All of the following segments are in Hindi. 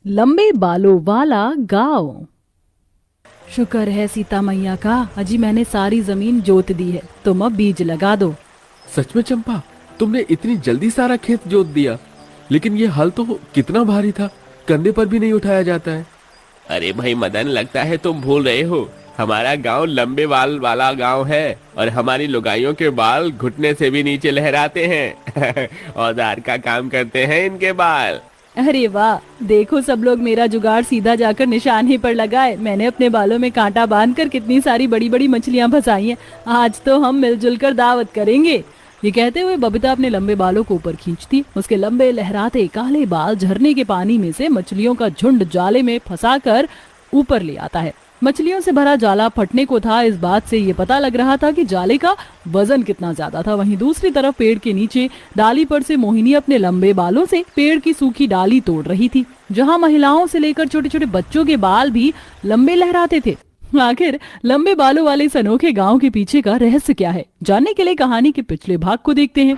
लंबे बालों वाला गांव। शुक्र है सीता मैया का, अजी मैंने सारी जमीन जोत दी है, तुम अब बीज लगा दो। सच में चंपा, तुमने इतनी जल्दी सारा खेत जोत दिया? लेकिन ये हल तो कितना भारी था, कंधे पर भी नहीं उठाया जाता है। अरे भाई मदन, लगता है तुम भूल रहे हो, हमारा गांव लंबे बाल वाला गांव है और हमारी लुगाइयों के बाल घुटने से भी नीचे लहराते हैं। औजार का काम करते हैं इनके बाल। अरे वाह, देखो सब लोग मेरा जुगाड़ सीधा जाकर निशान ही पर लगाए। मैंने अपने बालों में कांटा बांधकर कितनी सारी बड़ी बड़ी मछलियां फंसाई हैं। आज तो हम मिलजुल कर दावत करेंगे। ये कहते हुए बबीता अपने लंबे बालों को ऊपर खींचती। उसके लंबे लहराते काले बाल झरने के पानी में से मछलियों का झुंड जाले में फंसाकर ऊपर ले आता है। मछलियों से भरा जाला फटने को था, इस बात से ये पता लग रहा था कि जाले का वजन कितना ज्यादा था। वहीं दूसरी तरफ पेड़ के नीचे डाली पर से मोहिनी अपने लंबे बालों से पेड़ की सूखी डाली तोड़ रही थी, जहां महिलाओं से लेकर छोटे छोटे बच्चों के बाल भी लंबे लहराते थे। आखिर लंबे बालों वाले इस अनोखे गांव के पीछे का रहस्य क्या है, जानने के लिए कहानी के पिछले भाग को देखते हैं।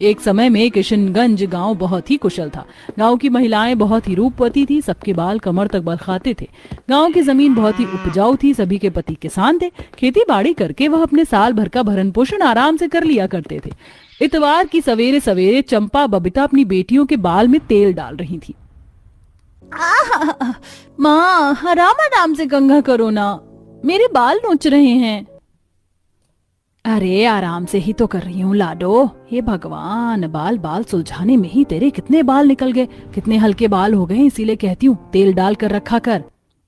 एक समय में किशनगंज गांव बहुत ही कुशल था। गांव की महिलाएं बहुत ही रूपवती थी, सबके बाल कमर तक बरखाते थे। गांव की जमीन बहुत ही उपजाऊ थी, सभी के पति किसान थे। खेती बाड़ी करके वह अपने साल भर का भरण पोषण आराम से कर लिया करते थे। इतवार की सवेरे सवेरे चंपा बबीता अपनी बेटियों के बाल में तेल डाल रही थी। माँ, आराम आराम से कंघा करो ना, मेरे बाल नोच रहे हैं। अरे आराम से ही तो कर रही हूँ लाडो। हे भगवान, बाल बाल सुलझाने में ही तेरे कितने बाल निकल गए, कितने हल्के बाल हो गए, इसीलिए कहती हूँ तेल डाल कर रखा कर।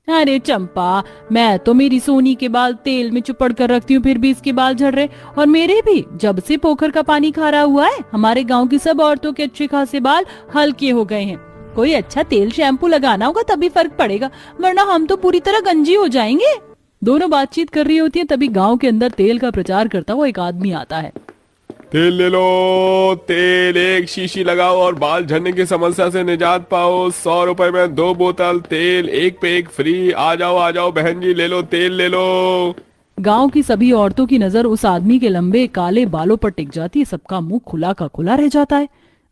अरे चंपा, मैं तो मेरी सोनी के बाल तेल में चुपड़ कर रखती हूँ, फिर भी इसके बाल झड़ रहे। और मेरे भी, जब से पोखर का पानी खारा हुआ है हमारे गाँव की सब औरतों के अच्छे खासे बाल हल्के हो गए हैं। कोई अच्छा तेल शैम्पू लगाना होगा तभी फर्क पड़ेगा, वरना हम तो पूरी तरह गंजी हो जाएंगे। दोनों बातचीत कर रही होती है, तभी गांव के अंदर तेल का प्रचार करता हुआ एक आदमी आता है। तेल ले लो, तेल एक शीशी लगाओ और बाल झड़ने की समस्या से निजात पाओ। 100 रुपए में 2 बोतल तेल, एक पे एक फ्री। आ जाओ बहन जी, ले लो तेल ले लो। गांव की सभी औरतों की नजर उस आदमी के लंबे काले बालों पर टिक जाती है। सबका मुंह खुला का खुला रह जाता है।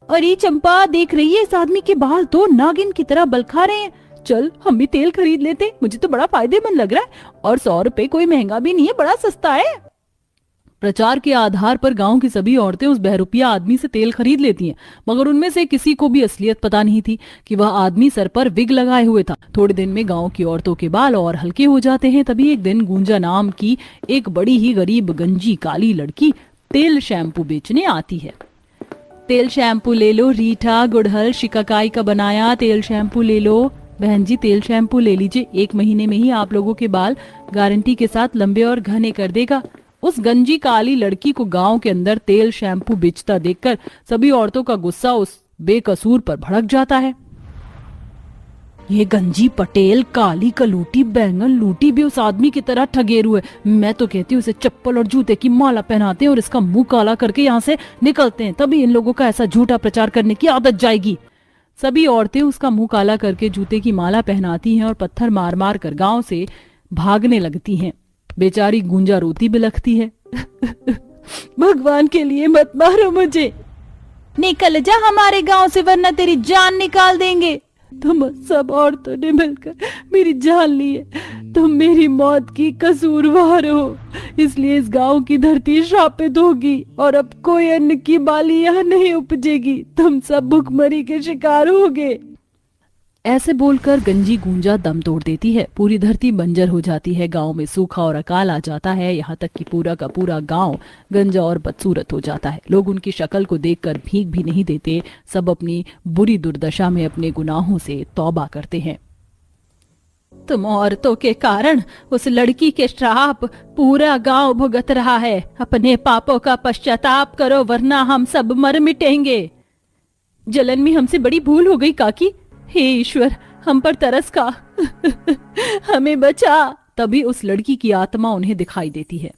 अरे चंपा, देख रही है, इस आदमी के बाल तो नागिन की तरह बलखा रहे हैं। चल हम भी तेल खरीद लेते, मुझे तो बड़ा फायदेमंद लग रहा है। और 100 रुपए कोई महंगा भी नहीं है, बड़ा सस्ता है। प्रचार के आधार पर गांव की सभी औरतें उस बहरूपिया आदमी से तेल खरीद लेती हैं, मगर उनमें से किसी को भी असलियत पता नहीं थी कि वह आदमी सर पर विग लगाए हुए था। थोड़े दिन में गांव की औरतों के बाल और हल्के हो जाते हैं। तभी एक दिन गुंजा नाम की एक बड़ी ही गरीब गंजी काली लड़की तेल शैम्पू बेचने आती है। तेल शैम्पू ले लो रीठा, गुड़हल शिकाकाई का बनाया तेल शैम्पू ले लो। बहन जी, तेल शैम्पू ले लीजिए, 1 महीने में ही आप लोगों के बाल गारंटी के साथ लंबे और घने कर देगा। उस गंजी काली लड़की को गांव के अंदर तेल शैम्पू बेचता देखकर सभी औरतों का गुस्सा उस बेकसूर पर भड़क जाता है। ये गंजी पटेल काली कलूटी बैंगन लूटी भी उस आदमी की तरह ठगेरू है। मैं तो कहती हूँ उसे चप्पल और जूते की माला पहनाते हैं और इसका मुंह काला करके यहाँ से निकलते हैं, तभी इन लोगों का ऐसा झूठा प्रचार करने की आदत जाएगी। सभी औरतें उसका मुंह काला करके जूते की माला पहनाती हैं और पत्थर मार मार कर गांव से भागने लगती हैं। बेचारी गुंजा रोती बिलखती है। भगवान के लिए मत मारो मुझे, निकल जा हमारे गांव से वरना तेरी जान निकाल देंगे। तुम सब औरतों ने मिलकर मेरी जान ली है, तुम मेरी मौत की कसूरवार हो, इसलिए इस गांव की धरती श्रापित होगी और अब कोई अन्न की बाली यहाँ नहीं उपजेगी। तुम सब भूखमरी के शिकार होगे। ऐसे बोलकर गंजी गूंजा दम तोड़ देती है। पूरी धरती बंजर हो जाती है, गांव में सूखा और अकाल आ जाता है। यहाँ तक कि पूरा का पूरा गांव गंजा और बदसूरत हो जाता है। लोग उनकी शक्ल को देखकर भीख भी नहीं देते, सब अपनी बुरी दुर्दशा में अपने गुनाहों से तौबा करते हैं। तुम औरतों के कारण उस लड़की के श्राप पूरा गांव भुगत रहा है। अपने पापों का पश्चाताप करो वरना हम सब मर मिटेंगे। जलन में हमसे बड़ी भूल हो गई काकी, हे ईश्वर हम पर तरस खा। हमें बचा। तभी उस लड़की की आत्मा उन्हें दिखाई देती है।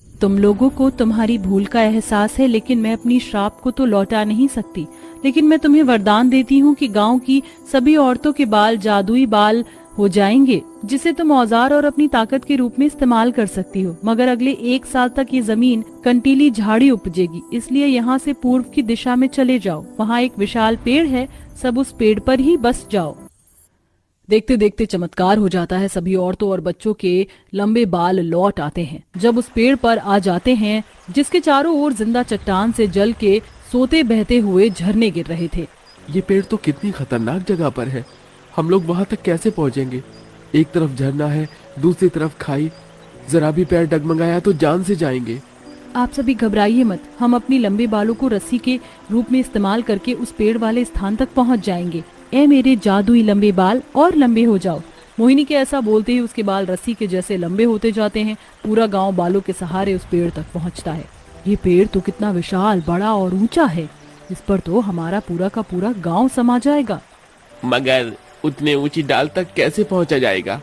तुम लोगों को तुम्हारी भूल का एहसास है, लेकिन मैं अपनी श्राप को तो लौटा नहीं सकती। लेकिन मैं तुम्हें वरदान देती हूँ कि गांव की सभी औरतों के बाल जादुई बाल हो जाएंगे, जिसे तुम औजार और अपनी ताकत के रूप में इस्तेमाल कर सकती हो। मगर अगले 1 साल तक ये जमीन कंटीली झाड़ी उपजेगी, इसलिए यहाँ से पूर्व की दिशा में चले जाओ। वहाँ एक विशाल पेड़ है, सब उस पेड़ पर ही बस जाओ। देखते देखते चमत्कार हो जाता है। सभी औरतों और बच्चों के लंबे बाल लौट आते हैं जब उस पेड़ पर आ जाते हैं जिसके चारों ओर जिंदा चट्टान से जल के सोते बहते हुए झरने गिर रहे थे। ये पेड़ तो कितनी खतरनाक जगह पर है, हम लोग वहां तक कैसे पहुंचेंगे? एक तरफ झरना है, दूसरी तरफ खाई, जरा भी पैर डगमगाया तो जान से जाएंगे। आप सभी घबराइए मत, हम अपनी लंबे बालों को रस्सी के रूप में इस्तेमाल करके उस पेड़ वाले स्थान तक पहुंच जाएंगे। ए मेरे जादुई लंबे बाल, और लंबे हो जाओ। मोहिनी के ऐसा बोलते ही उसके बाल रस्सी के जैसे लंबे होते जाते हैं। पूरा गांव बालों के सहारे उस पेड़ तक पहुंचता है। ये पेड़ तो कितना विशाल, बड़ा और ऊंचा है, इस पर तो हमारा पूरा का पूरा गांव समा जाएगा। मगर उतने ऊंची डाल तक कैसे पहुंचा जाएगा?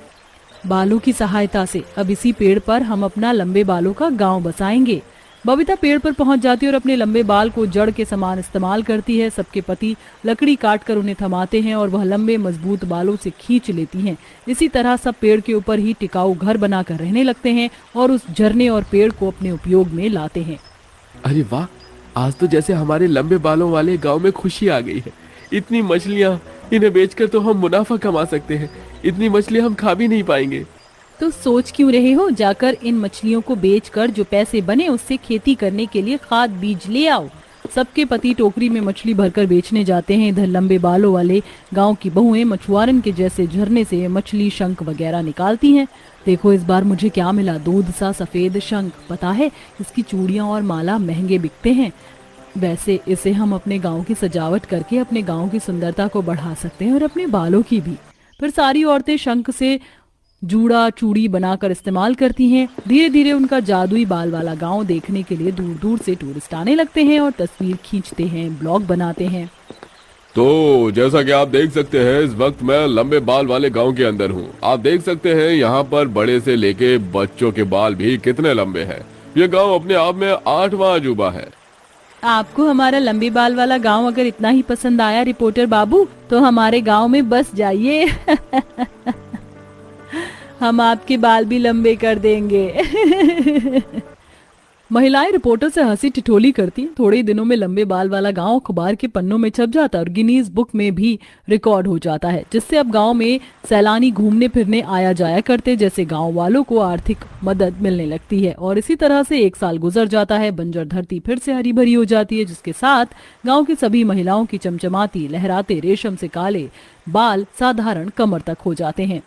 बालों की सहायता से। अब इसी पेड़ पर हम अपना लंबे बालों का गांव बसाएंगे। बबीता पेड़ पर पहुंच जाती है और अपने लंबे बाल को जड़ के समान इस्तेमाल करती है। सबके पति लकड़ी काट कर उन्हें थमाते हैं और वह लंबे मजबूत बालों से खींच लेती हैं। इसी तरह सब पेड़ के ऊपर ही टिकाऊ घर बनाकर रहने लगते हैं और उस झरने और पेड़ को अपने उपयोग में लाते हैं। अरे वाह, आज तो जैसे हमारे लंबे बालों वाले गांव में खुशी आ गई है। इतनी मछलियां, इन्हें बेचकर तो हम मुनाफा कमा सकते हैं। इतनी मछलियां हम खा भी नहीं पाएंगे। तो सोच क्यों रहे हो? जाकर इन मछलियों को बेचकर जो पैसे बने उससे खेती करने के लिए खाद बीज ले आओ। सबके पति टोकरी में मछली भरकर बेचने जाते हैं। इधर लंबे बालों वाले गांव की बहुएं मछुआरन के जैसे झरने से मछली, शंख वगैरह निकालती हैं। देखो इस बार मुझे क्या मिला, दूध सा सफेद शंख। पता है इसकी चूड़ियां और माला महंगे बिकते हैं। वैसे इसे हम अपने गांव की सजावट करके अपने गांव की सुंदरता को बढ़ा सकते हैं और अपने बालों की भी। फिर सारी औरतें शंख से जूड़ा चूड़ी बनाकर इस्तेमाल करती हैं। धीरे धीरे उनका जादुई बाल वाला गांव देखने के लिए दूर दूर से टूरिस्ट आने लगते हैं और तस्वीर खींचते हैं, ब्लॉग बनाते हैं। तो जैसा कि आप देख सकते हैं, इस वक्त मैं लंबे बाल वाले गांव के अंदर हूं। आप देख सकते हैं यहाँ पर बड़े से लेके बच्चों के बाल भी कितने लंबे हैं। ये गांव अपने आप में 8वां अजूबा है। आपको हमारा लंबे बाल वाला गांव अगर इतना ही पसंद आया रिपोर्टर बाबू, तो हमारे गांव में बस जाइए। हम आपके बाल भी लंबे कर देंगे। महिलाएं रिपोर्टर से हंसी ठिठोली करती। थोड़े ही दिनों में लंबे बाल वाला गांव अखबार के पन्नों में छप जाता है और गिनीज बुक में भी रिकॉर्ड हो जाता है, जिससे अब गांव में सैलानी घूमने फिरने आया जाया करते, जैसे गांव वालों को आर्थिक मदद मिलने लगती है। और इसी तरह से 1 साल गुजर जाता है। बंजर धरती फिर से हरी भरी हो जाती है, जिसके साथ गाँव की सभी महिलाओं की चमचमाती लहराते रेशम से काले बाल साधारण कमर तक हो जाते हैं।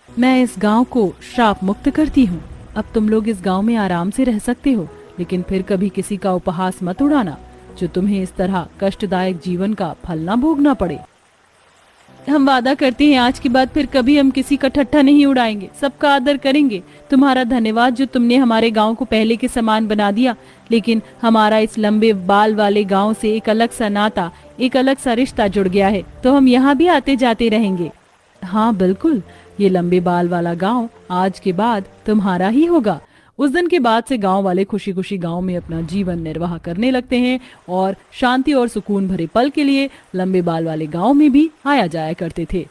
मैं इस गांव को श्राप मुक्त करती हूँ। अब तुम लोग इस गांव में आराम से रह सकते हो, लेकिन फिर कभी किसी का उपहास मत उड़ाना, जो तुम्हें इस तरह कष्टदायक जीवन का फल ना भोगना पड़े। हम वादा करते हैं आज के बाद फिर कभी हम किसी का ठट्ठा नहीं उड़ाएंगे, सबका आदर करेंगे। तुम्हारा धन्यवाद जो तुमने हमारे गांव को पहले के समान बना दिया, लेकिन हमारा इस लंबे बाल वाले गांव से एक अलग सा नाता, एक अलग सा रिश्ता जुड़ गया है, तो हम यहाँ भी आते जाते रहेंगे। हाँ बिल्कुल, ये लंबे बाल वाला गांव आज के बाद तुम्हारा ही होगा। उस दिन के बाद से गांव वाले खुशी खुशी गांव में अपना जीवन निर्वाह करने लगते हैं और शांति और सुकून भरे पल के लिए लंबे बाल वाले गांव में भी आया जाया करते थे।